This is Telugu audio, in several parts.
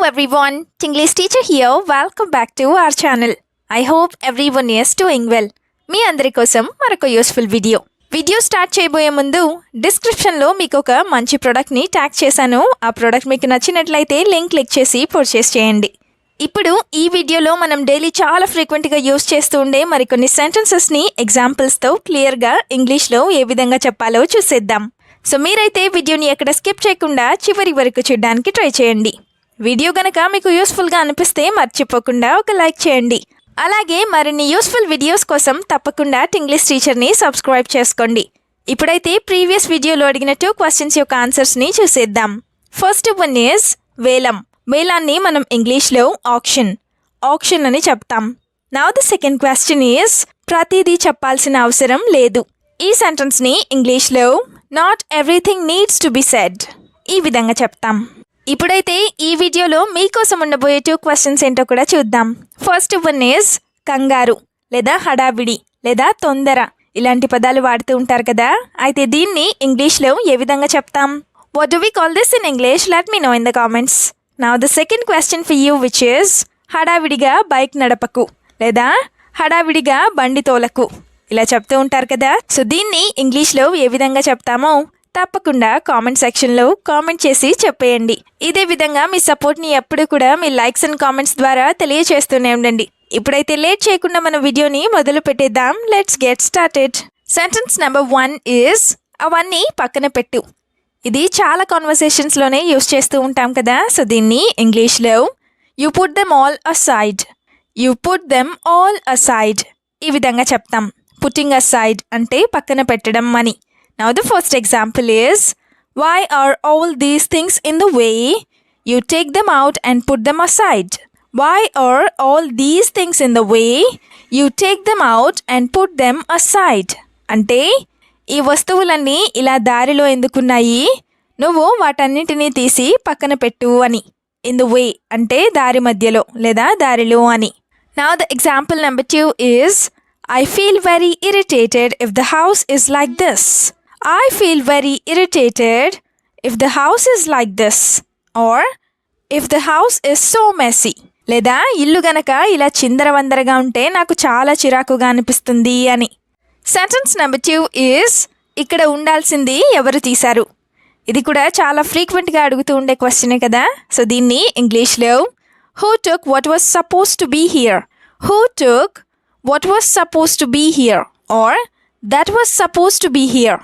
everyone, Tinglish teacher here. Welcome back to our channel. I hope everyone is doing well. మీ అందరి కోసం మరొక యూస్ఫుల్ వీడియో స్టార్ట్ చేయబోయే ముందు డిస్క్రిప్షన్లో మీకు ఒక మంచి ప్రోడక్ట్ని ట్యాగ్ చేశాను. ఆ ప్రోడక్ట్ మీకు నచ్చినట్లయితే లింక్ క్లిక్ చేసి పర్చేస్ చేయండి. ఇప్పుడు ఈ వీడియోలో మనం డైలీ చాలా ఫ్రీక్వెంట్గా యూస్ చేస్తూ ఉండే మరికొన్ని సెంటెన్సెస్ని ఎగ్జాంపుల్స్తో క్లియర్గా ఇంగ్లీష్లో ఏ విధంగా చెప్పాలో చూసేద్దాం. సో మీరైతే వీడియోని ఎక్కడ స్కిప్ చేయకుండా చివరి వరకు చూడడానికి ట్రై చేయండి. వీడియో గనక మీకు యూస్ఫుల్గా అనిపిస్తే మర్చిపోకుండా ఒక లైక్ చేయండి. అలాగే మరిన్ని యూస్ఫుల్ వీడియోస్ కోసం తప్పకుండా టింగ్లీష్ టీచర్ని సబ్స్క్రైబ్ చేసుకోండి. ఇప్పుడైతే ప్రీవియస్ వీడియోలో అడిగిన 2 క్వశ్చన్స్ యొక్క ఆన్సర్స్ని చూసేద్దాం. ఫస్ట్ వన్ ఈజ్ వేలం. వేలాన్ని మనం ఇంగ్లీష్లో ఆక్షన్ అని చెప్తాం. Now the second question is ప్రతిదీ చెప్పాల్సిన అవసరం లేదు. ఈ సెంటెన్స్ని ఇంగ్లీష్లో not everything needs to be said ఈ విధంగా చెప్తాం. ఇప్పుడైతే ఈ వీడియోలో మీకోసం ఉండబోయే 2 క్వశ్చన్స్ ఏంటో కూడా చూద్దాం. ఫస్ట్ వన్ ఈజ్ కంగారు లేదా హడావిడి లేదా తొందర ఇలాంటి పదాలు వాడుతూ ఉంటారు కదా. అయితే దీన్ని ఇంగ్లీష్లో ఏ విధంగా చెప్తాం? What do we call this in English? Let me know in the comments. Now the second question for you which is హడావిడిగా బైక్ నడపకు లేదా హడావిడిగా బండి తోలకు ఇలా చెప్తూ ఉంటారు కదా. సో దీన్ని ఇంగ్లీష్లో ఏ విధంగా చెప్తామో తప్పకుండా కామెంట్ సెక్షన్లో కామెంట్ చేసి చెప్పేయండి. ఇదే విధంగా మీ సపోర్ట్ని ఎప్పుడు కూడా మీ లైక్స్ అండ్ కామెంట్స్ ద్వారా తెలియచేస్తూనే ఉండండి. ఇప్పుడైతే లేట్ చేయకుండా మన వీడియోని మొదలు పెట్టేద్దాం. Let's get started. Sentence number 1 is అవన్నీ పక్కన పెట్టు. ఇది చాలా కాన్వర్సేషన్స్లోనే యూస్ చేస్తూ ఉంటాం కదా. సో దీన్ని ఇంగ్లీష్లో you put them all aside ఈ విధంగా చెప్తాం. పుట్టింగ్ అసైడ్ అంటే పక్కన పెట్టడం అని. Now the first example is, why are all these things in the way? You take them out and put them aside. Why are all these things in the way? You take them out and put them aside. అంటే ఈ వస్తువులన్నీ ఇలా దారిలో ఎందుకున్నాయి, నువ్వు వాటన్నిటినీ తీసి పక్కన పెట్టు అని. In the way అంటే దారి మధ్యలో లేదా దారిలో అని. Now the example number 2 is, I feel very irritated if the house is like this. I feel very irritated if the house is like this. Or if the house is so messy. లేదా ఇల్లు గనక ఇలా చిందరవందరగా ఉంటే నాకు చాలా చిరాకుగా అనిపిస్తుంది అని. సెంటెన్స్ నెంబర్ 2 ఈజ్ ఇక్కడ ఉండాల్సింది ఎవరు తీశారు. ఇది కూడా చాలా ఫ్రీక్వెంట్గా అడుగుతూ ఉండే క్వశ్చనే కదా. సో దీన్ని ఇంగ్లీష్లో who took what was supposed to be here. Who took what was supposed to be here. Or that was supposed to be here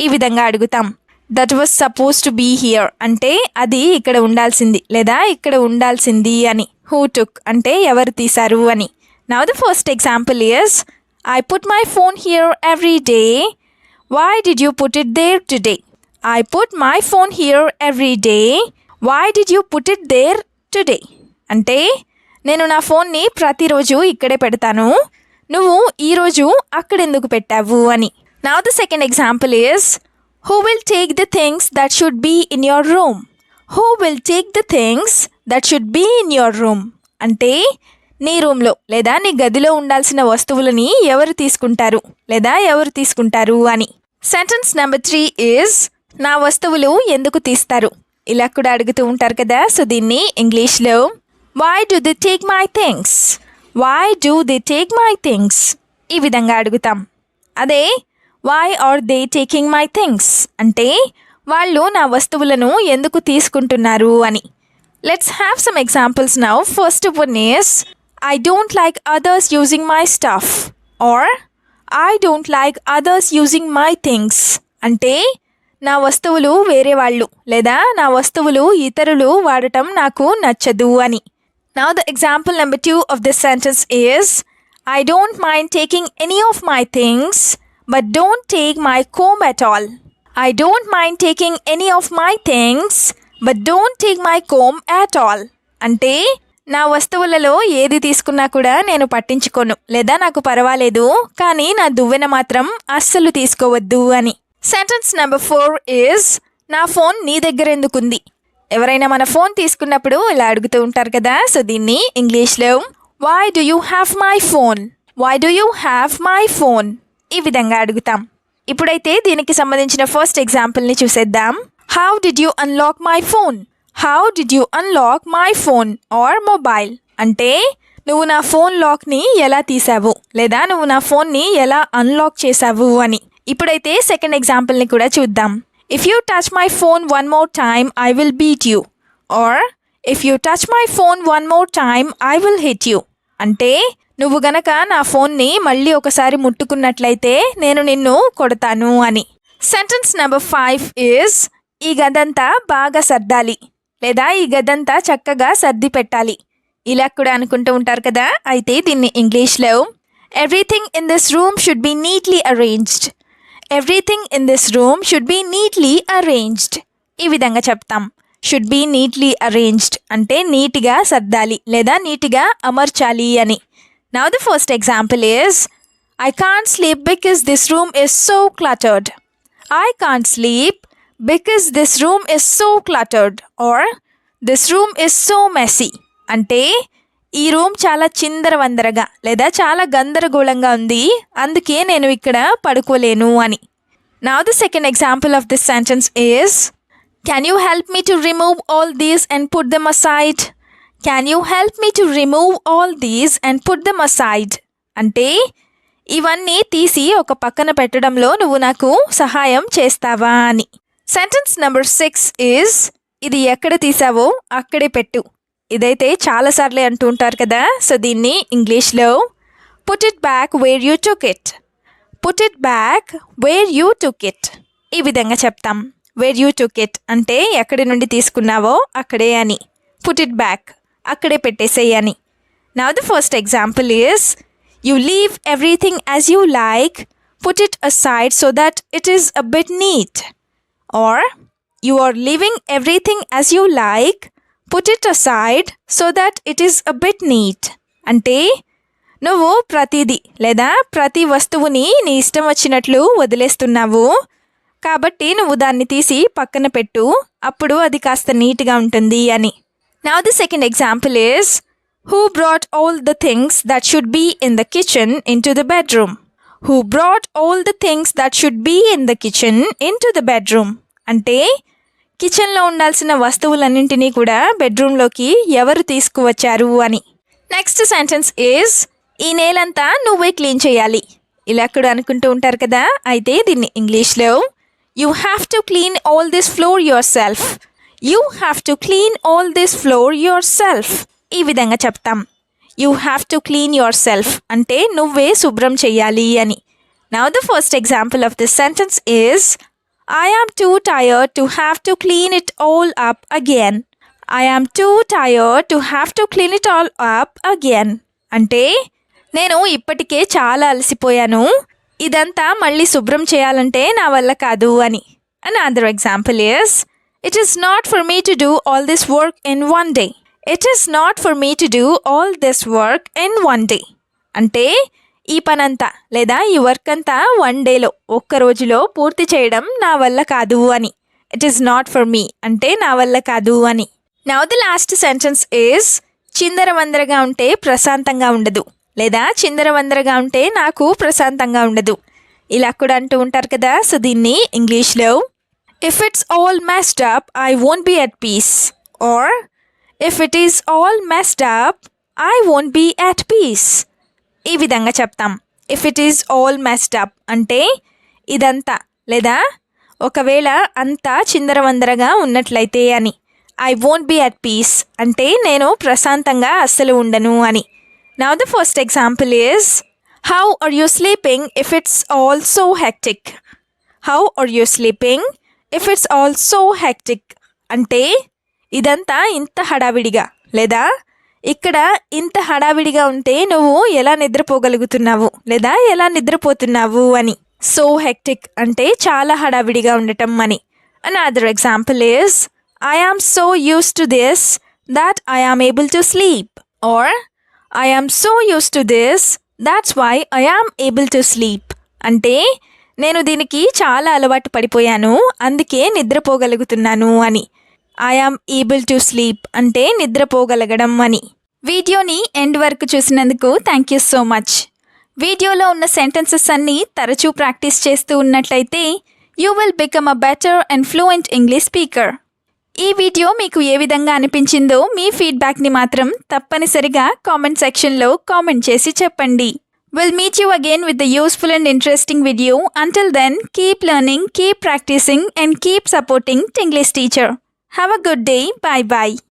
ఈ విధంగా అడుగుతాం. That was supposed to be here అంటే అది ఇక్కడ ఉండాల్సింది లేదా ఇక్కడ ఉండాల్సింది అని. హూ టుక్ అంటే ఎవరు తీశారు అని. Now the first example is, I put my phone here every day. Why did you put it there today? I put my phone here every day. Why did you put it there today? అంటే నేను నా ఫోన్ని ప్రతిరోజు ఇక్కడే పెడతాను, నువ్వు ఈరోజు అక్కడెందుకు పెట్టావు అని. Now the second example is, who will take the things that should be in your room? Who will take the things that should be in your room? అంటే నీ రూమ్లో లేదా నీ గదిలో ఉండాల్సిన వస్తువులని ఎవరు తీసుకుంటారు అని. సెంటెన్స్ నెంబర్ 3 ఈజ్ నా వస్తువులు ఎందుకు తీస్తారు ఇలా కూడా అడుగుతూ ఉంటారు కదా. సో దీన్ని ఇంగ్లీష్లో why do they take my things? Why do they take my things ఈ విధంగా అడుగుతాం. అదే why are they taking my things అంటే వాళ్ళు నా వస్తువులను ఎందుకు తీసుకుంటున్నారు అని. Let's have some examples now. First one is, I don't like others using my stuff. Or I don't like others using my things అంటే నా వస్తువులు వేరే వాళ్ళు లేదా నా వస్తువులు ఇతరులు వాడటం నాకు నచ్చదు అని. Now the example number 2 of this sentence is, I don't mind taking any of my things but don't take my comb at all. I don't mind taking any of my things but don't take my comb at all అంటే నా వస్తువులలో ఏది తీసుకున్నా కూడా నేను పట్టించుకోను లేదా నాకు పర్వాలేదు, కానీ నా దువ్వెన మాత్రం అస్సలు తీసుకోవద్దు అని. సెంటెన్స్ నెంబర్ 4 ఈజ్, నా ఫోన్ నీ దగ్గర ఎందుకుంది. ఎవరైనా మన ఫోన్ తీసుకున్నప్పుడు ఇలా అడుగుతూ ఉంటారు కదా. సో దీన్ని ఇంగ్లీష్లో why do you have my phone? Why do you have my phone ఈ విధంగా అడుగుతాం. ఇప్పుడైతే దీనికి సంబంధించిన ఫస్ట్ ఎగ్జాంపుల్ని చూసేద్దాం. How did you unlock my phone? How did you unlock my phone or mobile అంటే నువ్వు నా ఫోన్ లాక్ని ఎలా తీసావు లేదా నువ్వు నా ఫోన్ని ఎలా అన్లాక్ చేసావు అని. ఇప్పుడైతే సెకండ్ ఎగ్జాంపుల్ని కూడా చూద్దాం. If you touch my phone one more time I will beat you or if you touch my phone one more time I will hit you అంటే నువ్వు గనక నా ఫోన్ని మళ్ళీ ఒకసారి ముట్టుకున్నట్లయితే నేను నిన్ను కొడతాను అని. సెంటెన్స్ నెంబర్ 5 ఈజ్ ఈ గదంతా బాగా సర్దాలి లేదా ఈ గదంతా చక్కగా సర్ది పెట్టాలి. ఇలా కూడా అనుకుంటూ ఉంటారు కదా. అయితే దీన్ని ఇంగ్లీష్లో everything in this room should be neatly arranged. Everything in this room should be neatly arranged ఈ విధంగా చెప్తాం. షుడ్ బి నీట్లీ అరేంజ్డ్ అంటే నీట్గా సర్దాలి లేదా నీట్గా అమర్చాలి అని. Now the first example is I can't sleep because this room is so cluttered. I can't sleep because this room is so cluttered or this room is so messy అంటే ఈ రూమ్ చాలా చిందరవందరగా లేదా చాలా గందరగోళంగా ఉంది, అందుకే నేను ఇక్కడ పడుకోలేను అని. Now the second example of this sentence is can you help me to remove all these and put them aside. Can you help me to remove all these and put them aside అంటే ఇవన్నీ తీసి ఒక పక్కన పెట్టడంలో నువ్వు నాకు సహాయం చేస్తావా అని. సెంటెన్స్ నెంబర్ 6 ఈజ్ ఇది ఎక్కడ తీసావో అక్కడే పెట్టు. ఇదైతే చాలాసార్లే అంటూ ఉంటారు కదా. సో దీన్ని ఇంగ్లీష్లో put it back where you took it. Put it back where you took it ఈ విధంగా చెప్తాం. వేర్ యూ టుక్ ఇట్ అంటే ఎక్కడి నుండి తీసుకున్నావో అక్కడే అని. పుట్ ఇట్ బ్యాక్ అక్కడే పెట్టేసేయి అని. Now the first example is you leave everything as you like put it aside so that it is a bit neat or you are leaving everything as you like put it aside so that it is a bit neat అంటే నువ్వు ప్రతిదీ లేదా ప్రతి వస్తువుని నీ ఇష్టం వచ్చినట్లు వదిలేస్తున్నావు, కాబట్టి నువ్వు దాన్ని తీసి పక్కన పెట్టు, అప్పుడు అది కాస్త నీట్గా ఉంటుంది అని. Now the second example is who brought all the things that should be in the kitchen into the bedroom. Who brought all the things that should be in the kitchen into the bedroom అంటే కిచెన్లో ఉండాల్సిన వస్తువులన్నింటినీ కూడా బెడ్రూమ్లోకి ఎవరు తీసుకువచ్చారు అని. నెక్స్ట్ సెంటెన్స్ ఈజ్ ఈ నేలంతా నువ్వే క్లీన్ చేయాలి. ఇలా కూడా అనుకుంటూ ఉంటారు కదా. అయితే దీన్ని ఇంగ్లీష్లో you have to clean all this floor your self. You have to clean all this floor your self ఈ విధంగా చెప్తాం. You have to clean your self అంటే నువ్వే శుభ్రం చేయాలి అని. Now the first example of this sentence is I am too tired to have to clean it all up again. I am too tired to have to clean it all up again. అంటే నేను ఇప్పటికే చాలా అలసిపోయాను, ఇదంతా మళ్ళీ శుభ్రం చేయాలంటే నా వల్ల కాదు అని. Another example is it is not for me to do all this work in one day. It is not for me to do all this work in one day. అంటే ఈ పనంతా లేదా ఈ వర్క్ అంతా 1 డేలో ఒక్క రోజులో పూర్తి చేయడం నా వల్ల కాదు అని. It is not for me అంటే నా వల్ల కాదు అని. Now the last sentence is చిందరవందరగా ఉంటే ప్రశాంతంగా ఉండదు లేదా చిందరవందరగా ఉంటే నాకు ప్రశాంతంగా ఉండదు. ఇలా కూడా అంటూ ఉంటారు కదా. సో దీన్ని ఇంగ్లీష్లో if it's all messed up I won't be at peace or if it is all messed up I won't be at peace ఈ విధంగా చెప్తాం. If it is all messed up అంటే ఇదంతా లేదా ఒకవేళ అంతా చిందరవందరగా ఉన్నట్లయితే అని. I won't be at peace అంటే నేను ప్రశాంతంగా అస్సలు ఉండను అని. Now the first example is how are you sleeping if it's all so hectic. How are you sleeping if it's all so hectic అంటే ఇదంతా ఇంత హడావిడిగా లేదా ఇక్కడ ఇంత హడావిడిగా ఉంటే నువ్వు ఎలా నిద్రపోగలుగుతున్నావు లేదా ఎలా నిద్రపోతున్నావు అని. సో హెక్టిక్ అంటే చాలా హడావిడిగా ఉండటం అని. Another example is I am so used to this that I am able to sleep or I am so used to this that's why I am able to sleep అంటే నేను దీనికి చాలా అలవాటు పడిపోయాను, అందుకే నిద్రపోగలుగుతున్నాను అని. I am able to sleep అంటే నిద్రపోగలగడం అని. వీడియోని ఎండ్ వరకు చూసినందుకు థ్యాంక్ యూ సో మచ్. వీడియోలో ఉన్న సెంటెన్సెస్ అన్నీ తరచూ ప్రాక్టీస్ చేస్తూ ఉన్నట్లయితే you will become a better and fluent English speaker. ఈ వీడియో మీకు ఏ విధంగా అనిపించిందో మీ ఫీడ్బ్యాక్ని మాత్రం తప్పనిసరిగా కామెంట్ సెక్షన్లో కామెంట్ చేసి చెప్పండి. We'll meet you again with a useful and interesting video. Until then, keep learning, keep practicing and keep supporting Tinglish Teacher. Have a good day. Bye bye.